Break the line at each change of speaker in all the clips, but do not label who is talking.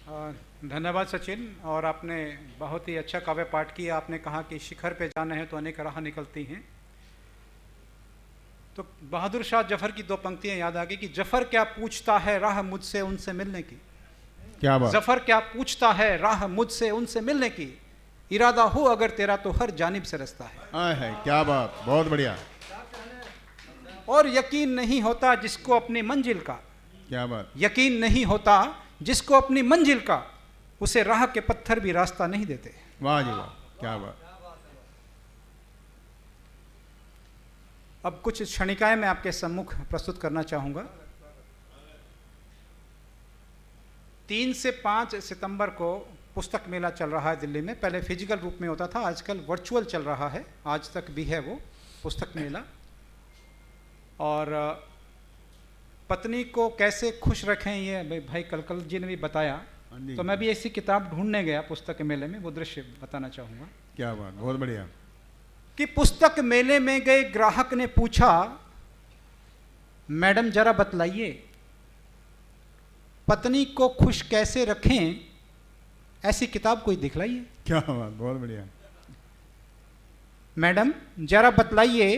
धन्यवाद सचिन। और आपने बहुत ही अच्छा काव्य पाठ किया। आपने कहा कि शिखर पे जाना है तो अनेक राह निकलती हैं। तो बहादुर शाह जफर की दो पंक्तियां याद आ गई कि जफर क्या पूछता है राह मुझसे उनसे मिलने की।
क्या बात।
जफर क्या पूछता है राह मुझसे उनसे मिलने की, इरादा हो अगर तेरा तो हर जानिब से रास्ता है।
क्या बात, बहुत बढ़िया।
और यकीन नहीं होता जिसको अपनी मंजिल का,
क्या बात।
यकीन नहीं होता जिसको अपनी मंजिल का, उसे राह के पत्थर भी रास्ता नहीं देते।
वाह जी वाह, क्या बात।
अब कुछ क्षणिकाएं मैं आपके सम्मुख प्रस्तुत करना चाहूंगा। 3 से 5 सितंबर को पुस्तक मेला चल रहा है दिल्ली में। पहले फिजिकल रूप में होता था, आजकल वर्चुअल चल रहा है, आज तक भी है वो पुस्तक मेला। और पत्नी को कैसे खुश रखें ये भाई कलकल जी ने भी बताया, तो मैं भी ऐसी किताब ढूंढने गया पुस्तक मेले में, वो दृश्य बताना चाहूँगा।
क्या बात, बहुत बढ़िया।
कि पुस्तक मेले में गए ग्राहक ने पूछा, मैडम जरा बतलाइए पत्नी को खुश कैसे रखें, ऐसी किताब कोई दिखलाइए।
क्या बात, बहुत बढ़िया।
मैडम जरा बतलाइए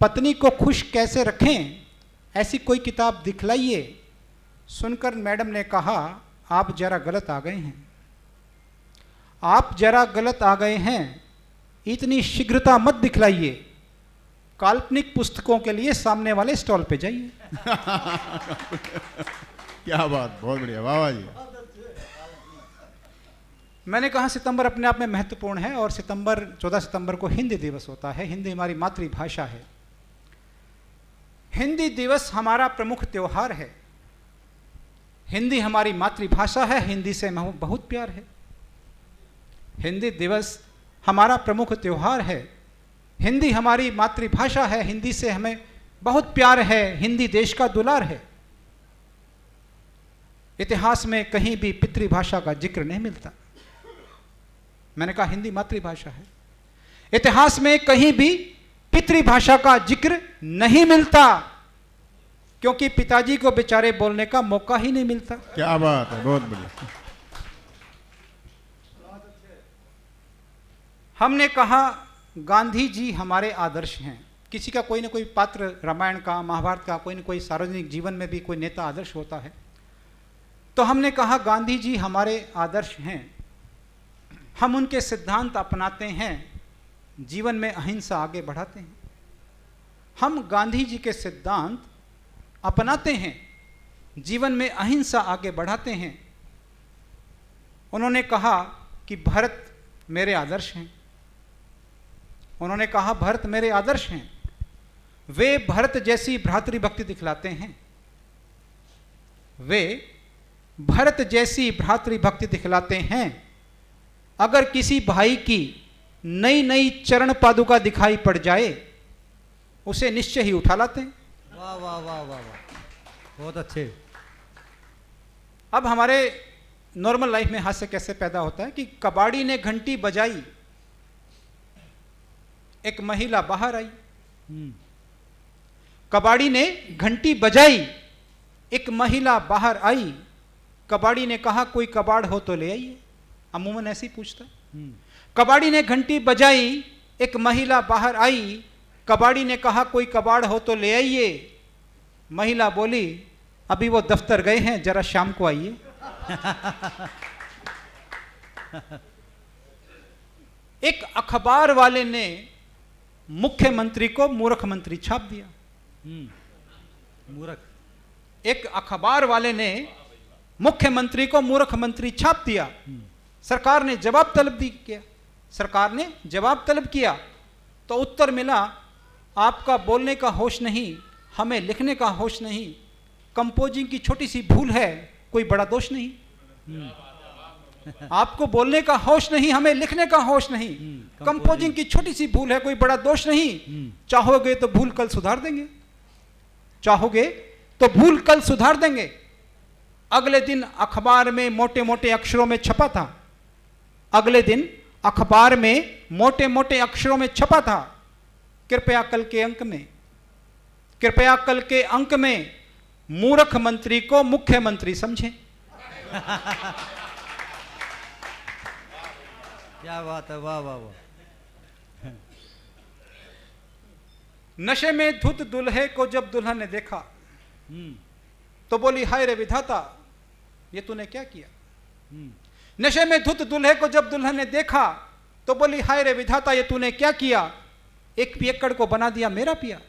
पत्नी को खुश कैसे रखें, ऐसी कोई किताब दिखलाइए। सुनकर मैडम ने कहा, आप जरा गलत आ गए हैं, आप जरा गलत आ गए हैं, इतनी शीघ्रता मत दिखलाइए, काल्पनिक पुस्तकों के लिए सामने वाले स्टॉल पे जाइए।
क्या बात, बहुत बढ़िया, वाह वाह जी।
मैंने कहा सितंबर अपने आप में महत्वपूर्ण है, और 14 सितंबर को हिंदी दिवस होता है। हिंदी हमारी मातृभाषा है। हिंदी दिवस हमारा प्रमुख त्योहार है। हिंदी हमारी मातृभाषा है, हिंदी से हमें बहुत प्यार है। हिंदी दिवस हमारा प्रमुख त्योहार है, हिंदी हमारी मातृभाषा है, हिंदी से हमें बहुत प्यार है, हिंदी देश का दुलार है। इतिहास में कहीं भी पितृभाषा का जिक्र नहीं मिलता। मैंने कहा हिंदी मातृभाषा है, इतिहास में कहीं भी पितृभाषा का जिक्र नहीं मिलता, क्योंकि पिताजी को बेचारे बोलने का मौका ही नहीं मिलता।
क्या बात है, बहुत बढ़िया।
हमने कहा गांधी जी हमारे आदर्श हैं। किसी का कोई ना कोई पात्र, रामायण का, महाभारत का, कोई ना कोई सार्वजनिक जीवन में भी कोई नेता आदर्श होता है। तो हमने कहा गांधी जी हमारे आदर्श हैं, हम उनके सिद्धांत अपनाते हैं, जीवन में अहिंसा आगे बढ़ाते हैं। हम गांधी जी के सिद्धांत अपनाते हैं, जीवन में अहिंसा आगे बढ़ाते हैं। उन्होंने कहा कि भारत मेरे आदर्श हैं। उन्होंने कहा भारत मेरे आदर्श हैं। वे भारत जैसी भ्रातृभक्ति दिखलाते हैं, वे भारत जैसी भ्रातृभक्ति दिखलाते हैं। अगर किसी भाई की नई नई चरण पादुका दिखाई पड़ जाए, उसे निश्चय ही उठा लाते हैं।
वाह वाह वाह वाह वाह, बहुत अच्छे।
अब हमारे नॉर्मल लाइफ में हास्य कैसे पैदा होता है कि कबाड़ी ने घंटी बजाई, एक महिला बाहर आई। कबाड़ी ने घंटी बजाई, एक महिला बाहर आई। कबाड़ी ने कहा कोई कबाड़ हो तो ले आइए, अमूमन ऐसे ही पूछता। कबाड़ी ने घंटी बजाई, एक महिला बाहर आई। कबाड़ी ने कहा कोई कबाड़ हो तो ले आइए। महिला बोली अभी वो दफ्तर गए हैं, जरा शाम को आइए। एक अखबार वाले ने मुख्यमंत्री को मूर्ख मंत्री छाप दिया।
मूर्ख।
एक अखबार वाले ने मुख्यमंत्री को मूर्ख मंत्री छाप दिया। सरकार ने जवाब तलब किया, सरकार ने जवाब तलब किया, तो उत्तर मिला आपका बोलने का होश नहीं, हमें लिखने का होश नहीं, कंपोजिंग की छोटी सी भूल है, कोई बड़ा दोष नहीं। आपको बोलने का होश नहीं, हमें लिखने का होश नहीं, कंपोजिंग की छोटी सी भूल है, कोई बड़ा दोष नहीं। चाहोगे तो भूल कल सुधार देंगे, चाहोगे तो भूल कल सुधार देंगे। अगले दिन अखबार में मोटे मोटे अक्षरों में छपा था, अगले दिन अखबार में मोटे मोटे अक्षरों में छपा था, कृपया कल के अंक में, कृपया कल के अंक में मूर्ख मंत्री को मुख्यमंत्री समझें।
क्या बात है, वाह वाह वाह।
नशे में धुत दुल्हे को जब दुल्हन ने देखा
हम्म
तो बोली, हाय रे विधाता, ये तूने क्या किया।
हम्म
नशे में धुत दुल्हे को जब दुल्हन ने देखा तो बोली, हाय रे विधाता, ये तूने क्या किया, एक पियक्कड़ को बना दिया मेरा पिया।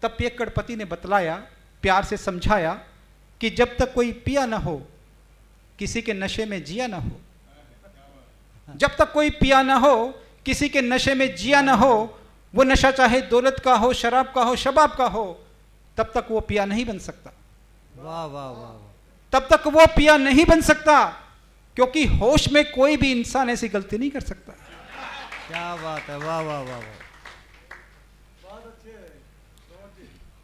तब पियक्कड़ पति ने बतलाया, प्यार से समझाया कि जब तक कोई पिया ना हो, किसी के नशे में जिया ना हो। जब तक कोई पिया ना हो, किसी के नशे में जिया ना हो, वो नशा चाहे दौलत का हो, शराब का हो, शबाब का हो, तब तक वो पिया नहीं बन सकता।
वाह वाह वाह वाह।
तब तक वो पिया नहीं बन सकता, क्योंकि होश में कोई भी इंसान ऐसी गलती नहीं कर सकता।
क्या बात है, वाह वाह वाह वाह।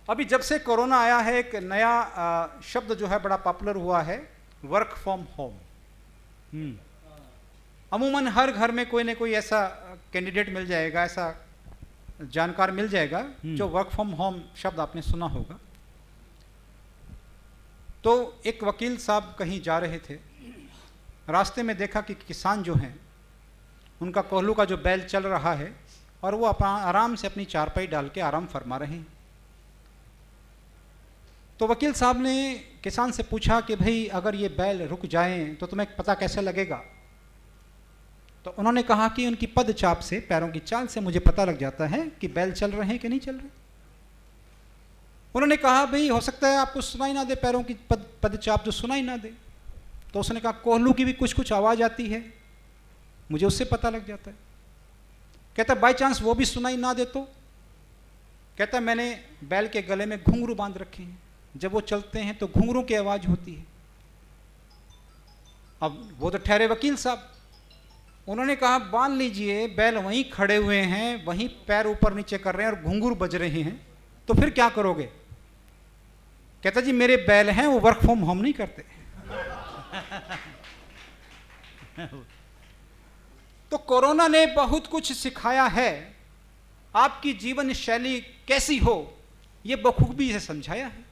अभी जब से कोरोना आया है, एक नया शब्द जो है बड़ा पॉपुलर हुआ है, वर्क फ्रॉम होम।
हम्म
अमूमन हर घर में कोई ना कोई ऐसा कैंडिडेट मिल जाएगा, ऐसा जानकार मिल जाएगा जो वर्क फ्रॉम होम शब्द आपने सुना होगा। तो एक वकील साहब कहीं जा रहे थे, रास्ते में देखा कि किसान जो हैं उनका कोल्हू का जो बैल चल रहा है और वो अपना आराम से अपनी चारपाई डाल के आराम फरमा रहे हैं। तो वकील साहब ने किसान से पूछा कि भाई अगर ये बैल रुक जाएं तो तुम्हें पता कैसे लगेगा। तो उन्होंने कहा कि उनकी पदचाप से, पैरों की चाल से मुझे पता लग जाता है कि बैल चल रहे हैं कि नहीं चल रहे। उन्होंने कहा भाई हो सकता है आपको सुनाई ना दे, पैरों की पदचाप जो सुनाई ना दे। तो उसने कहा कोल्हू की भी कुछ कुछ आवाज़ आती है, मुझे उससे पता लग जाता है। कहता बाई चांस वो भी सुनाई ना दे तो। कहता मैंने बैल के गले में घुंघरू बांध रखे हैं, जब वो चलते हैं तो घुंघरू की आवाज़ होती है। अब वो तो ठहरे वकील साहब, उन्होंने कहा मान लीजिए बैल वहीं खड़े हुए हैं, वहीं पैर ऊपर नीचे कर रहे हैं और घुंघरू बज रहे हैं, तो फिर क्या करोगे। कहता जी मेरे बैल हैं, वो वर्क फ्रॉम होम नहीं करते। तो कोरोना ने बहुत कुछ सिखाया है, आपकी जीवन शैली कैसी हो ये बखूबी से समझाया है।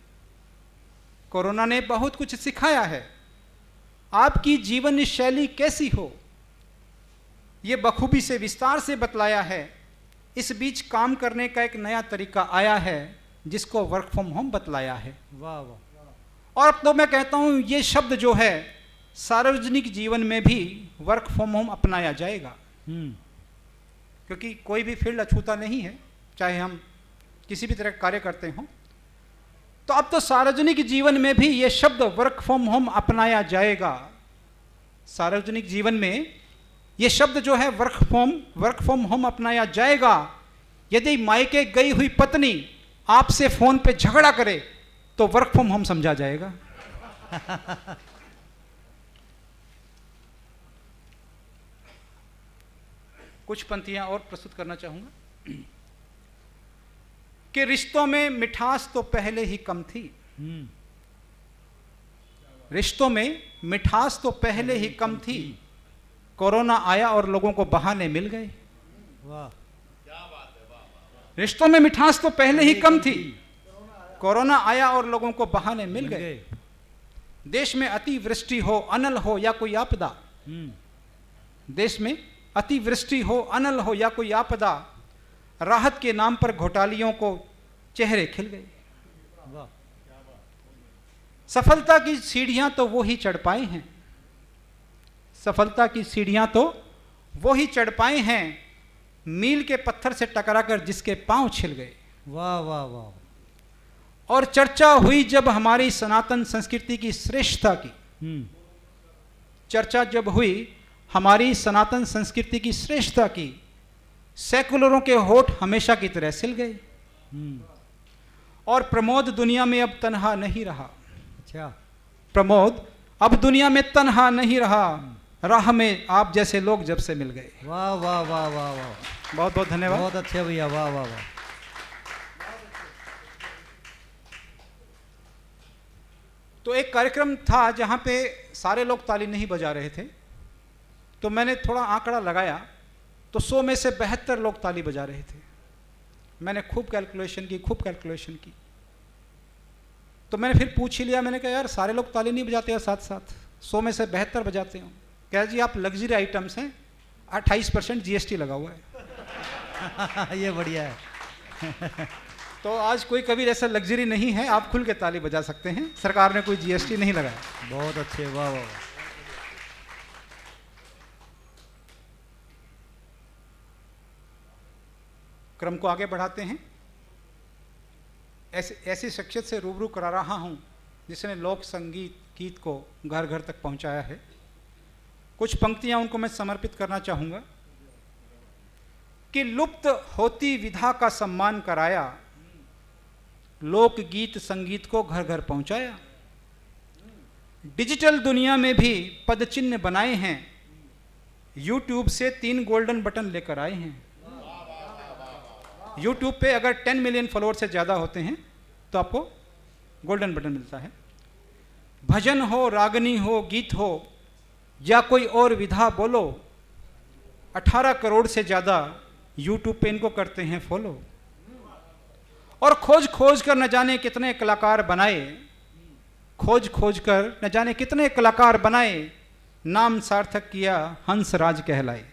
कोरोना ने बहुत कुछ सिखाया है, आपकी जीवन शैली कैसी हो ये बखूबी से विस्तार से बतलाया है। इस बीच काम करने का एक नया तरीका आया है जिसको वर्क फ्रॉम होम बतलाया है।
वाह वाह।
और अब तो मैं कहता हूँ ये शब्द जो है सार्वजनिक जीवन में भी वर्क फ्रॉम होम अपनाया जाएगा, क्योंकि कोई भी फील्ड अछूता नहीं है, चाहे हम किसी भी तरह का कार्य करते हों। तो अब तो सार्वजनिक जीवन में भी ये शब्द वर्क फ्रॉम होम अपनाया जाएगा। सार्वजनिक जीवन में ये शब्द जो है वर्क फ्रॉम होम अपनाया जाएगा। यदि मायके गई हुई पत्नी आपसे फोन पे झगड़ा करे तो वर्क फ्रॉम होम समझा जाएगा। कुछ पंक्तियां और प्रस्तुत करना चाहूंगा कि रिश्तों में मिठास तो पहले ही कम थी। रिश्तों में मिठास तो पहले ही कम थी, कोरोना आया और लोगों को बहाने मिल गए।
वाह।
रिश्तों में मिठास तो पहले ही कम थी, कोरोना आया और लोगों को बहाने मिल गए। देश में अतिवृष्टि हो, अनल हो या कोई आपदा, देश में अतिवृष्टि हो, अनल हो या कोई आपदा, राहत के नाम पर घोटालियों को चेहरे खिल गए।
वाह।
सफलता की सीढ़ियां तो वो ही चढ़ पाए हैं, सफलता की सीढ़ियां तो वो ही चढ़ पाए हैं, मील के पत्थर से टकराकर जिसके पांव छिल गए।
वाह वाह वाह।
और चर्चा हुई जब हमारी सनातन संस्कृति की श्रेष्ठता की, चर्चा जब हुई हमारी सनातन संस्कृति की श्रेष्ठता की, सेकुलरों के होठ हमेशा की तरह सिल गए। और प्रमोद दुनिया में अब तन्हा नहीं रहा।
अच्छा।
प्रमोद अब दुनिया में तन्हा नहीं रहा, राह में आप जैसे लोग जब से मिल गए।
वाह वाह वाह वाह वाह।
बहुत बहुत धन्यवाद।
बहुत अच्छे भैया, वाह वाह वाह।
तो एक कार्यक्रम था जहाँ पे सारे लोग ताली नहीं बजा रहे थे, तो मैंने थोड़ा आंकड़ा लगाया तो 100 में से 72 लोग ताली बजा रहे थे। मैंने खूब कैलकुलेशन की, तो मैंने फिर पूछ ही लिया, मैंने कहा यार सारे लोग ताली नहीं बजाते हैं, साथ साथ 100 में से 72 बजाते हो। कह जी आप लग्जरी आइटम्स हैं, 28% GST लगा हुआ है।
ये बढ़िया है।
तो आज कोई कबीर ऐसा लग्जरी नहीं है, आप खुल के ताली बजा सकते हैं, सरकार ने कोई GST नहीं लगाया।
बहुत अच्छे, वाह वाह वाह।
क्रम को आगे बढ़ाते हैं। ऐसी शख्सियत से रूबरू करा रहा हूं जिसने लोक संगीत गीत को घर घर तक पहुंचाया है। कुछ पंक्तियां उनको मैं समर्पित करना चाहूंगा कि लुप्त होती विधा का सम्मान कराया, लोक गीत संगीत को घर घर पहुंचाया। डिजिटल दुनिया में भी पद चिन्ह बनाए हैं, यूट्यूब से 3 गोल्डन बटन लेकर आए हैं। यूट्यूब पे अगर 10 मिलियन फॉलोअर से ज़्यादा होते हैं तो आपको गोल्डन बटन मिलता है। भजन हो, रागनी हो, गीत हो या कोई और विधा बोलो, 18 करोड़ से ज़्यादा यूट्यूब पे इनको करते हैं फॉलो। और खोज खोज कर न जाने कितने कलाकार बनाए, खोज खोज कर न जाने कितने कलाकार बनाए, नाम सार्थक किया हंसराज कहलाए।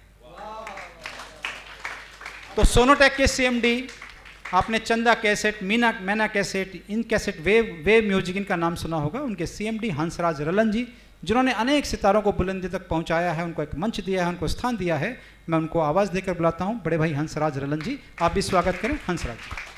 तो सोनोटेक के CMD, आपने चंदा कैसेट, मैना कैसेट, इन कैसेट, वेव म्यूजिक, इनका नाम सुना होगा। उनके CMD हंसराज रलन जी, जिन्होंने अनेक सितारों को बुलंदी तक पहुंचाया है, उनको एक मंच दिया है, उनको स्थान दिया है। मैं उनको आवाज़ देकर बुलाता हूं, बड़े भाई हंसराज रलन जी, आप भी स्वागत करें हंसराज जी।